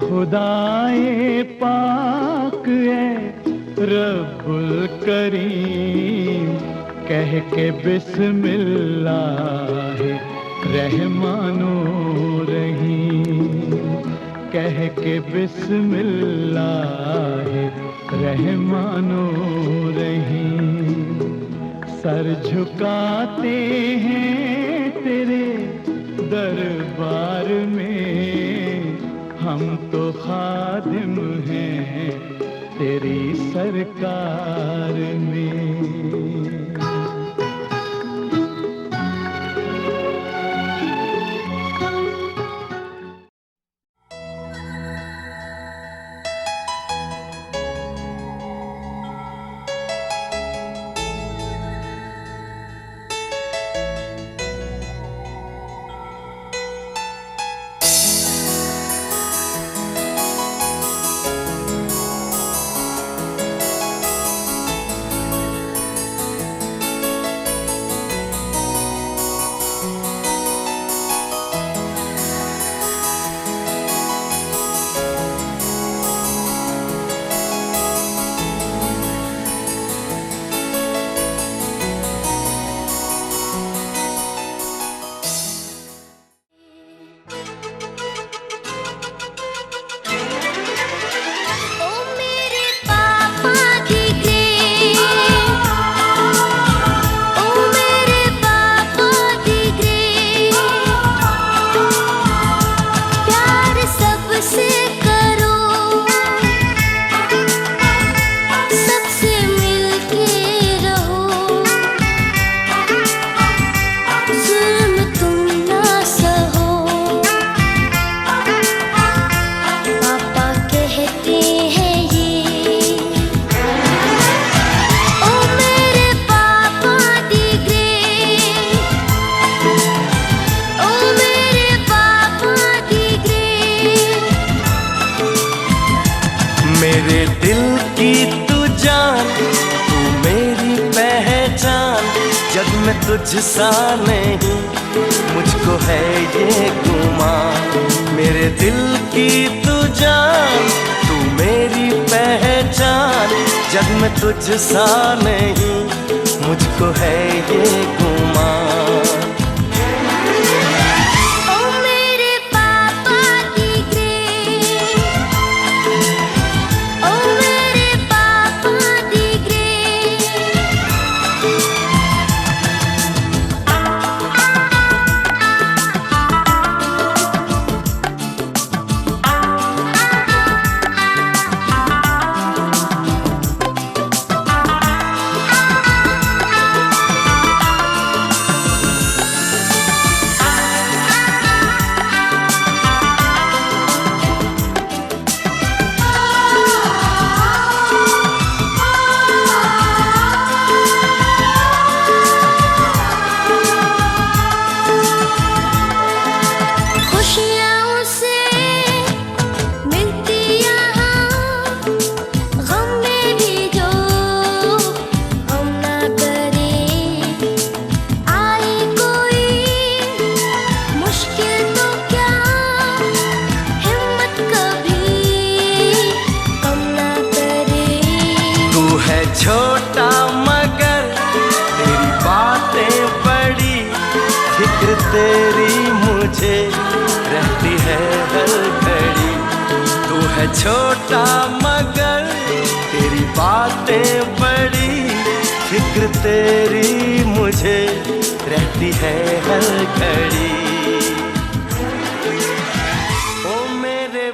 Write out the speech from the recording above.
खुदाए पाक है रब्बुल करीम, कह के बिस्मिल्लाह रहमानो रहीम, कह के बिस्मिल्लाह रहमानो रहीम। सर झुकाते हैं तेरे दरबार में, हम तो खादिम हैं तेरी सरकार में। मेरे दिल की तू जान, तू मेरी पहचान, जग में तुझसा नहीं मुझको है ये गुमान। मेरे दिल की तू जान, तू मेरी पहचान, जग में तुझसा नहीं मुझको है ये गुमान। छोटा मगर तेरी बातें बड़ी, फिक्र तेरी मुझे रहती है हर घड़ी। तू है छोटा मगर तेरी बातें बड़ी, फिक्र तेरी मुझे रहती है हर घड़ी। ओ मेरे